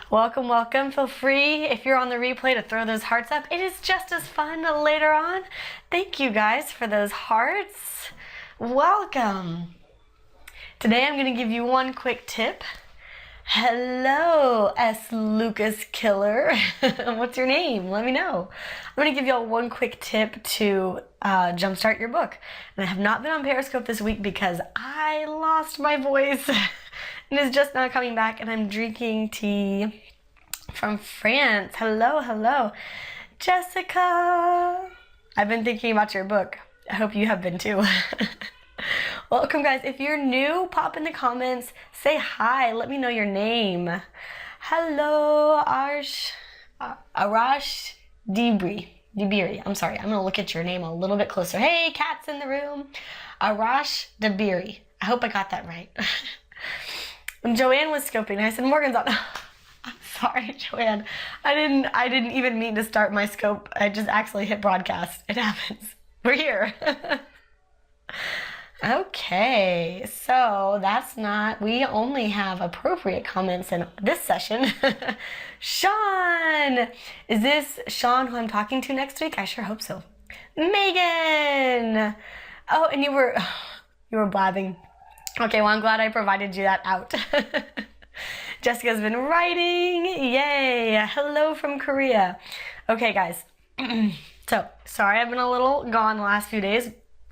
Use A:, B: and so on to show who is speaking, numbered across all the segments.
A: Welcome, welcome. Feel free, if you're on the replay, to throw those hearts up. It is just as fun later on. Thank you guys for those hearts. Welcome. Today I'm going to give you one quick tip. Hello, S. Lucas Killer. What's your name? Let me know. I'm going to give y'all one quick tip to jumpstart your book. And I have not been on Periscope this week because I lost my voice and it's just now coming back, and I'm drinking tea from France. Hello, hello. Jessica. I've been thinking about your book. I hope you have been too. Welcome, guys. If you're new, pop in the comments, say hi, let me know your name. Hello, Arash Dibiri. I'm sorry, I'm gonna look at your name a little bit closer. Hey, cats in the room. Arash Dibiri. I hope I got that right. When Joanne was scoping, I said Morgan's on. I'm sorry, Joanne. I didn't even mean to start my scope. I just actually hit broadcast. It happens. We're here. Okay, so we only have appropriate comments in this session. Sean! Is this Sean who I'm talking to next week? I sure hope so. Megan! Oh, and you were blabbing. Okay, well, I'm glad I provided you that out. Jessica's been writing. Yay! Hello from Korea. Okay, guys. So, sorry I've been a little gone the last few days.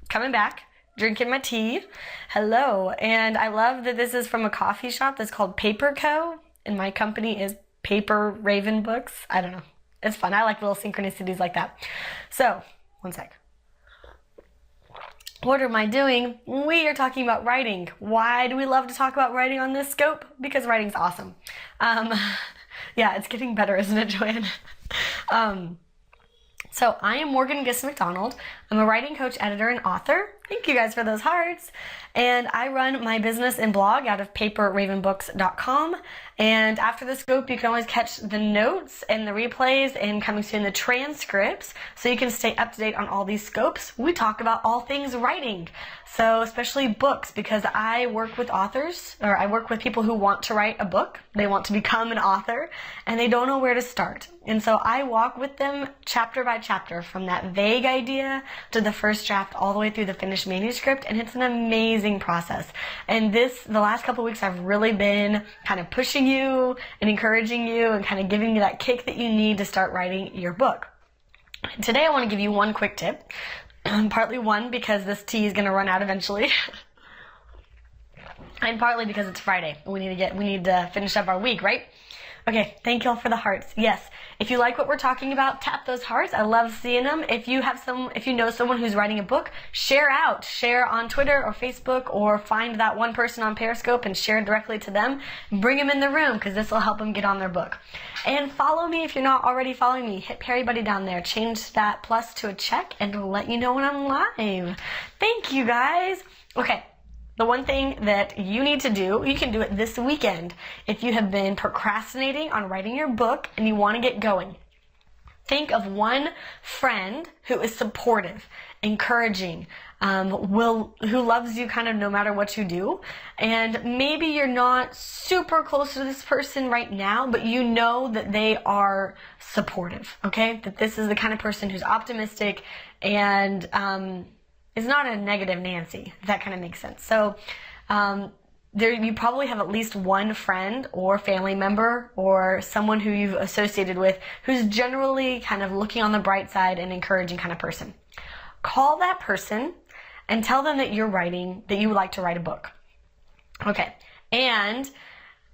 A: Coming back. Drinking my tea. Hello. And I love that this is from a coffee shop that's called Paper Co. And my company is Paper Raven Books. I don't know. It's fun. I like little synchronicities like that. So, one sec. What am I doing? We are talking about writing. Why do we love to talk about writing on this scope? Because writing's awesome. Yeah, it's getting better, isn't it, Joanne? So I am Morgan Giss-McDonald. I'm a writing coach, editor, and author. Thank you guys for those hearts. And I run my business and blog out of paperravenbooks.com. And after the scope, you can always catch the notes and the replays and coming soon the transcripts, so you can stay up to date on all these scopes. We talk about all things writing. So especially books, because I work with authors, or I work with people who want to write a book. They want to become an author and they don't know where to start. And so I walk with them chapter by chapter, from that vague idea to the first draft all the way through the finished manuscript, and it's an amazing process. And the last couple of weeks, I've really been kind of pushing you and encouraging you and kind of giving you that kick that you need to start writing your book. Today I want to give you one quick tip. Partly one, because this tea is going to run out eventually. And partly because it's Friday. We need to finish up our week, right? Okay, thank y'all for the hearts. Yes, if you like what we're talking about, tap those hearts. I love seeing them. If you know someone who's writing a book, share on Twitter or Facebook, or find that one person on Periscope and share directly to them. Bring them in the room, because this will help them get on their book. And follow me if you're not already following me. Hit Perry Buddy down there. Change that plus to a check, and it'll let you know when I'm live. Thank you, guys. Okay. The one thing that you need to do, you can do it this weekend if you have been procrastinating on writing your book and you want to get going. Think of one friend who is supportive, encouraging, who loves you kind of no matter what you do. And maybe you're not super close to this person right now, but you know that they are supportive, okay? That this is the kind of person who's optimistic and is not a negative Nancy, if that kind of makes sense. So you probably have at least one friend or family member or someone who you've associated with who's generally kind of looking on the bright side and encouraging kind of person. Call that person and tell them that you would like to write a book. Okay, and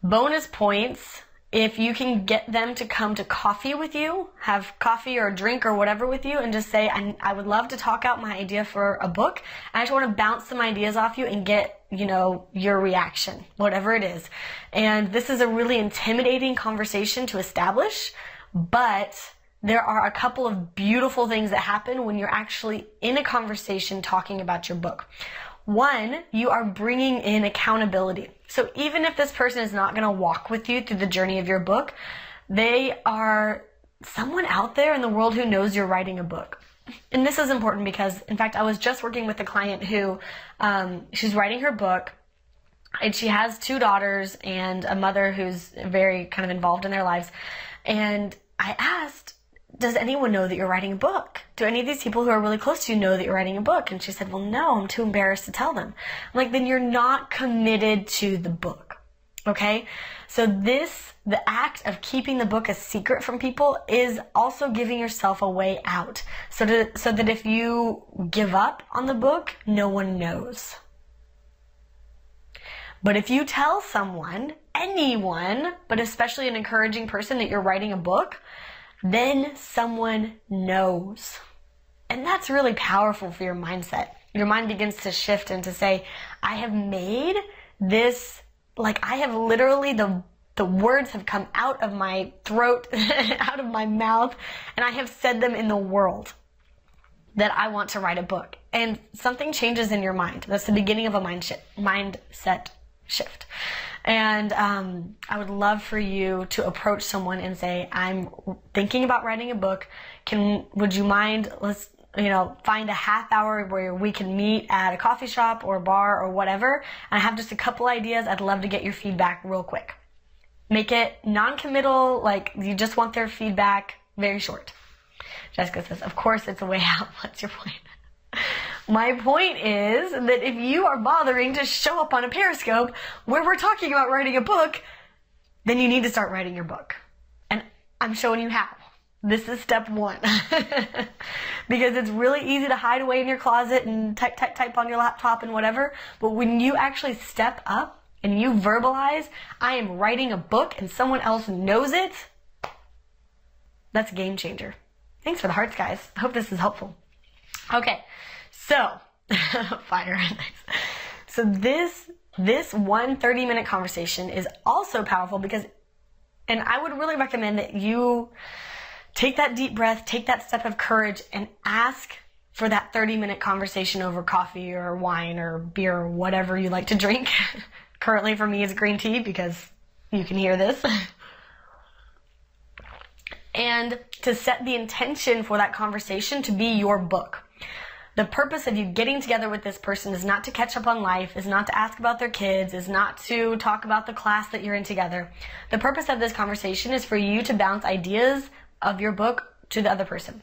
A: bonus points if you can get them to come to coffee with you, have coffee or a drink or whatever with you, and just say, I would love to talk out my idea for a book. I just want to bounce some ideas off you and get, your reaction, whatever it is. And this is a really intimidating conversation to establish, but there are a couple of beautiful things that happen when you're actually in a conversation talking about your book. One, you are bringing in accountability. So even if this person is not going to walk with you through the journey of your book, they are someone out there in the world who knows you're writing a book. And this is important because, in fact, I was just working with a client who, she's writing her book, And she has 2 daughters and a mother who's very kind of involved in their lives. And I asked, does anyone know that you're writing a book? Do any of these people who are really close to you know that you're writing a book? And she said, well, no, I'm too embarrassed to tell them. I'm like, then you're not committed to the book. Okay? So the act of keeping the book a secret from people is also giving yourself a way out. So that if you give up on the book, no one knows. But if you tell someone, anyone, but especially an encouraging person, that you're writing a book, then someone knows. And that's really powerful for your mindset. Your mind begins to shift and to say, I have made this, like I have literally, the words have come out of my throat, out of my mouth, and I have said them in the world that I want to write a book. And something changes in your mind. That's the beginning of a mindset shift. And I would love for you to approach someone and say, I'm thinking about writing a book. Would you mind, let's find a half hour where we can meet at a coffee shop or a bar or whatever. And I have just a couple ideas. I'd love to get your feedback real quick. Make it non-committal, like you just want their feedback, very short. Jessica says, of course it's a way out. What's your point? My point is that if you are bothering to show up on a Periscope where we're talking about writing a book, then you need to start writing your book. And I'm showing you how. This is step 1. Because it's really easy to hide away in your closet and type on your laptop and whatever. But when you actually step up and you verbalize, I am writing a book and someone else knows it, that's a game changer. Thanks for the hearts, guys. I hope this is helpful. Okay. So, fire. So this one 30-minute conversation is also powerful because, and I would really recommend that you take that deep breath, take that step of courage, and ask for that 30-minute conversation over coffee or wine or beer or whatever you like to drink. Currently for me it's green tea because you can hear this. And to set the intention for that conversation to be your book. The purpose of you getting together with this person is not to catch up on life, is not to ask about their kids, is not to talk about the class that you're in together. The purpose of this conversation is for you to bounce ideas of your book to the other person.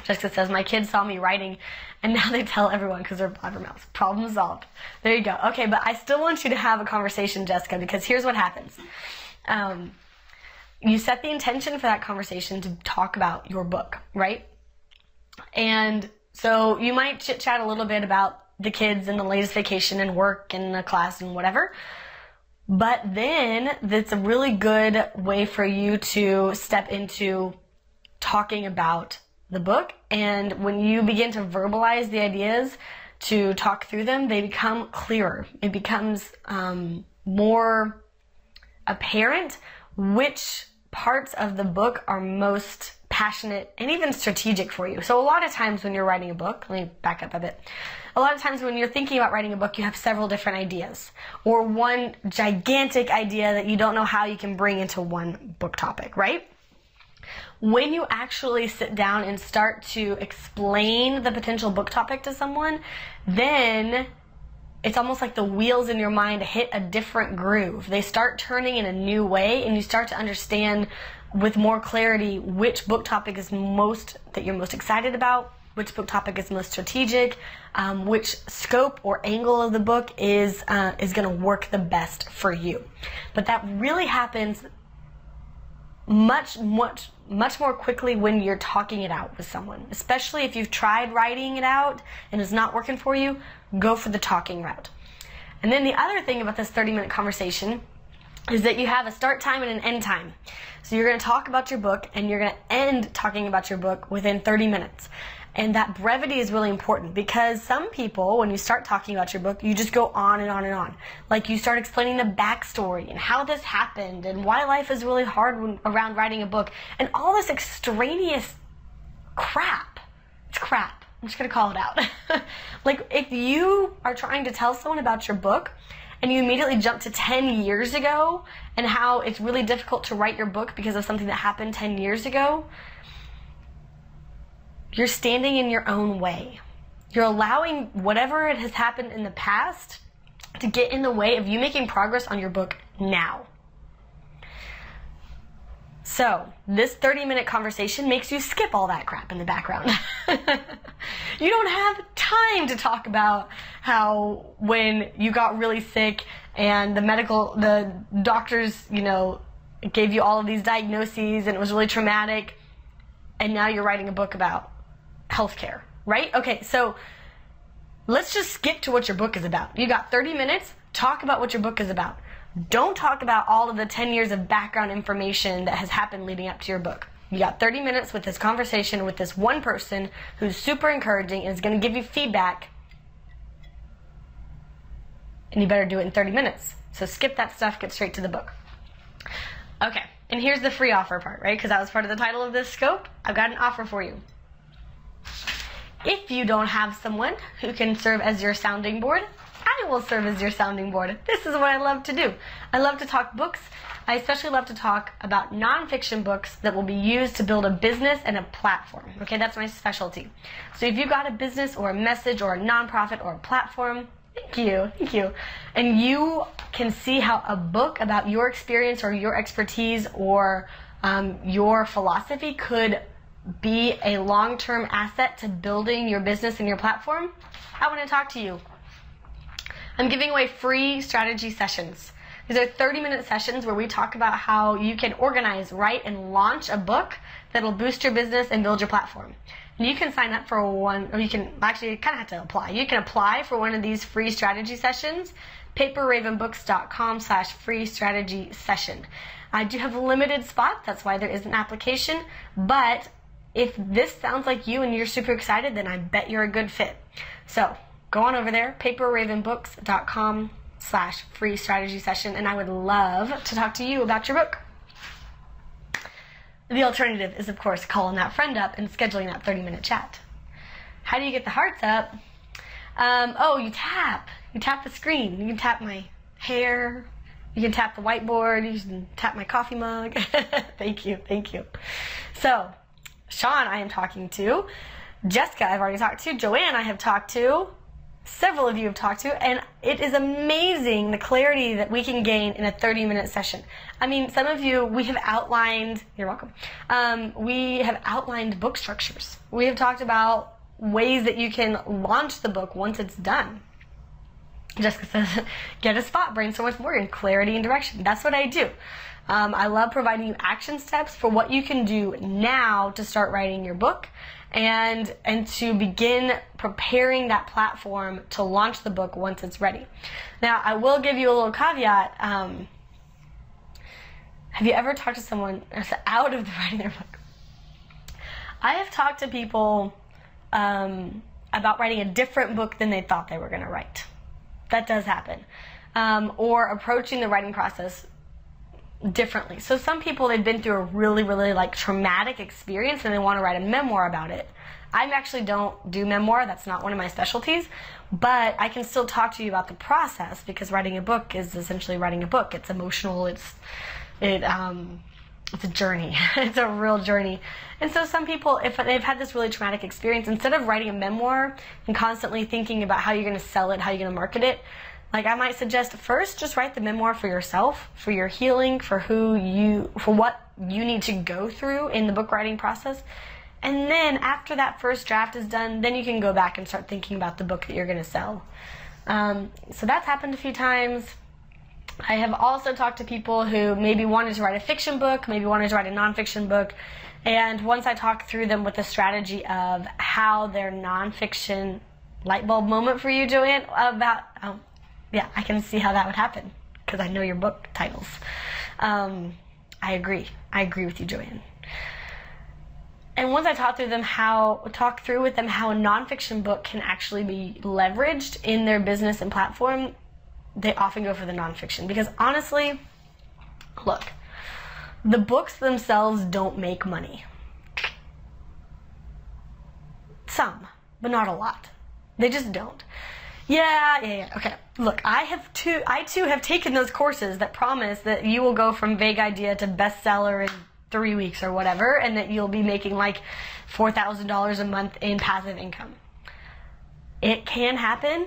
A: Jessica says, my kids saw me writing and now they tell everyone because they're blabbermouths. Problem solved. There you go. Okay, but I still want you to have a conversation, Jessica, because here's what happens. You set the intention for that conversation to talk about your book, right? And so you might chit-chat a little bit about the kids and the latest vacation and work and the class and whatever. But then that's a really good way for you to step into talking about the book. And when you begin to verbalize the ideas, to talk through them, they become clearer. It becomes more apparent which parts of the book are most passionate and even strategic for you. So a lot of times when you're writing a book, let me back up a bit. A lot of times when you're thinking about writing a book, you have several different ideas or one gigantic idea that you don't know how you can bring into one book topic, right? When you actually sit down and start to explain the potential book topic to someone, then it's almost like the wheels in your mind hit a different groove. They start turning in a new way, and you start to understand with more clarity which book topic is that you're most excited about, which book topic is most strategic, which scope or angle of the book is going to work the best for you. But that really happens much more quickly when you're talking it out with someone. Especially if you've tried writing it out and it's not working for you, go for the talking route. And then the other thing about this 30-minute conversation is that you have a start time and an end time. So you're going to talk about your book and you're going to end talking about your book within 30 minutes. And that brevity is really important because some people, when you start talking about your book, you just go on and on and on. Like you start explaining the backstory and how this happened and why life is really hard around writing a book and all this extraneous crap. It's crap. I'm just going to call it out. Like if you are trying to tell someone about your book and you immediately jump to 10 years ago and how it's really difficult to write your book because of something that happened 10 years ago, you're standing in your own way. You're allowing whatever it has happened in the past to get in the way of you making progress on your book now. So, this 30-minute conversation makes you skip all that crap in the background. You don't have time to talk about how when you got really sick and the doctors, gave you all of these diagnoses and it was really traumatic, and now you're writing a book about healthcare, right? Okay, so let's just skip to what your book is about. You got 30 minutes, talk about what your book is about. Don't talk about all of the 10 years of background information that has happened leading up to your book. You got 30 minutes with this conversation with this one person who's super encouraging and is going to give you feedback. And you better do it in 30 minutes. So skip that stuff, get straight to the book. Okay, and here's the free offer part, right? Because that was part of the title of this scope. I've got an offer for you. If you don't have someone who can serve as your sounding board, I will serve as your sounding board. This is what I love to do. I love to talk books. I especially love to talk about nonfiction books that will be used to build a business and a platform. Okay, that's my specialty. So if you've got a business or a message or a nonprofit or a platform, thank you. And you can see how a book about your experience or your expertise or your philosophy could be a long-term asset to building your business and your platform, I want to talk to you. I'm giving away free strategy sessions. These are 30-minute sessions where we talk about how you can organize, write, and launch a book that'll boost your business and build your platform. And you can sign up for one, or you can actually kind of have to apply. You can apply for one of these free strategy sessions, paperravenbooks.com/free strategy session. I do have limited spots, that's why there is an application, but if this sounds like you and you're super excited, then I bet you're a good fit. So, go on over there, paperravenbooks.com/free strategy session, and I would love to talk to you about your book. The alternative is, of course, calling that friend up and scheduling that 30-minute chat. How do you get the hearts up? You tap. You tap the screen. You can tap my hair. You can tap the whiteboard. You can tap my coffee mug. Thank you. So, Sean, I am talking to. Jessica, I've already talked to. Joanne, I have talked to. Several of you have talked to, and it is amazing the clarity that we can gain in a 30-minute session. I mean, some of you, we have outlined, you're welcome, we have outlined book structures. We have talked about ways that you can launch the book once it's done. Jessica says, get a spot, brainstorm with Morgan, clarity and direction. That's what I do. I love providing you action steps for what you can do now to start writing your book and to begin preparing that platform to launch the book once it's ready. Now, I will give you a little caveat. Have you ever talked to someone out of writing their book? I have talked to people about writing a different book than they thought they were going to write. That does happen. Or approaching the writing process differently. So some people, they've been through a really, really traumatic experience and they want to write a memoir about it. I actually don't do memoir. That's not one of my specialties, but I can still talk to you about the process because writing a book is essentially writing a book. It's emotional. It's a journey. It's a real journey. And so some people, if they've had this really traumatic experience, instead of writing a memoir and constantly thinking about how you're going to sell it, how you're going to market it, I might suggest first just write the memoir for yourself, for your healing, for what you need to go through in the book writing process. And then after that first draft is done, then you can go back and start thinking about the book that you're going to sell. So that's happened a few times. I have also talked to people who maybe wanted to write a fiction book, maybe wanted to write a nonfiction book. And once I talk through them with the strategy of how their nonfiction light bulb moment for you, Joanne, yeah, I can see how that would happen because I know your book titles. I agree with you, Joanne. And once I talk through with them how a nonfiction book can actually be leveraged in their business and platform, they often go for the nonfiction because honestly, look, the books themselves don't make money. Some, but not a lot. They just don't. Yeah. Okay. Look, I too have taken those courses that promise that you will go from vague idea to bestseller in 3 weeks or whatever, and that you'll be making $4,000 a month in passive income. It can happen,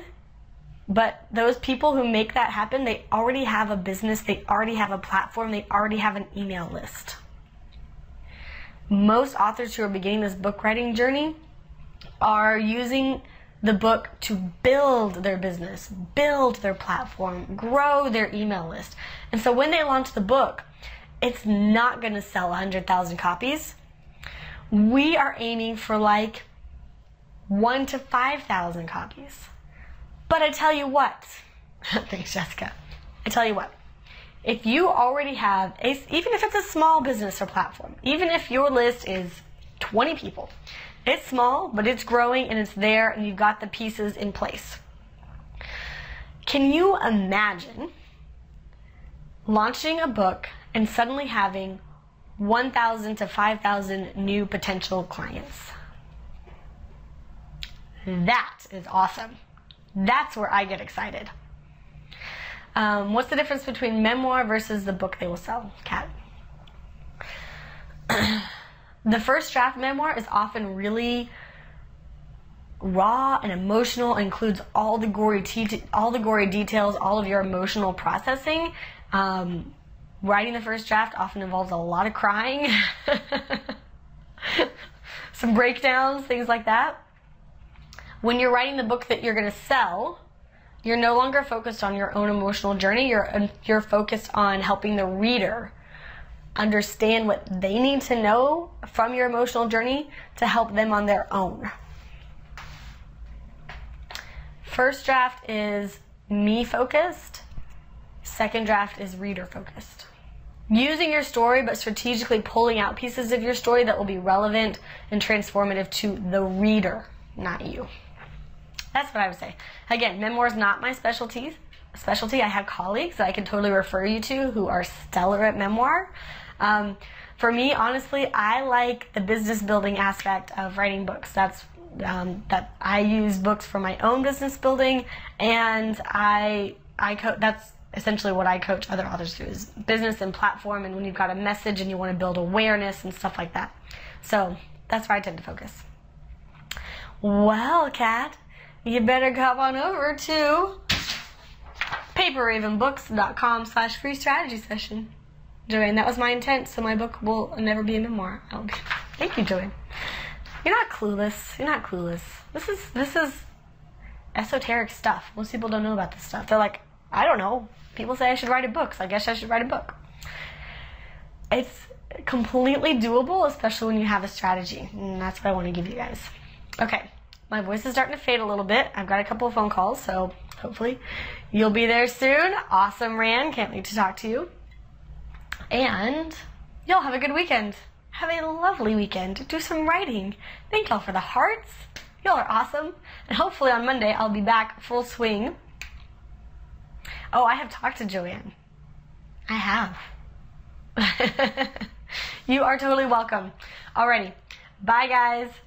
A: But those people who make that happen, they already have a business, they already have a platform, they already have an email list. Most authors who are beginning this book writing journey are using the book to build their business, build their platform, grow their email list. And so when they launch the book, it's not going to sell 100,000 copies. We are aiming for like 1,000 to 5,000 copies. But I tell you what, thanks Jessica, I tell you what, if you already have, even if it's a small business or platform, even if your list is 20 people, it's small, but it's growing and it's there and you've got the pieces in place. Can you imagine launching a book and suddenly having 1,000 to 5,000 new potential clients? That is awesome. That's where I get excited. What's the difference between memoir versus the book they will sell, Kat? The first draft memoir is often really raw and emotional, includes all the gory details, all of your emotional processing. Writing the first draft often involves a lot of crying, some breakdowns, things like that. When you're writing the book that you're going to sell, you're no longer focused on your own emotional journey. You're focused on helping the reader understand what they need to know from your emotional journey to help them on their own. First draft is me focused. Second draft is reader focused. Using your story, but strategically pulling out pieces of your story that will be relevant and transformative to the reader, not you. That's what I would say. Again, memoir is not my specialty. I have colleagues that I can totally refer you to who are stellar at memoir. For me, honestly, I like the business building aspect of writing books. That's that I use books for my own business building, and that's essentially what I coach other authors through, is business and platform, and when you've got a message and you want to build awareness and stuff like that. So that's where I tend to focus. Well, Kat, you better come on over to paperravenbooks.com/free strategy session. Joanne, that was my intent, so my book will never be a memoir. Thank you, Joanne. You're not clueless. You're not clueless. This is esoteric stuff. Most people don't know about this stuff. They're like, I don't know. People say I should write a book, so I guess I should write a book. It's completely doable, especially when you have a strategy. And that's what I want to give you guys. Okay, my voice is starting to fade a little bit. I've got a couple of phone calls, so hopefully you'll be there soon. Awesome, Ran. Can't wait to talk to you. And y'all have a good weekend. Have a lovely weekend. Do some writing. Thank y'all for the hearts. Y'all are awesome. And hopefully on Monday I'll be back full swing. Oh, I have talked to Joanne. I have. You are totally welcome. Alrighty. Bye, guys.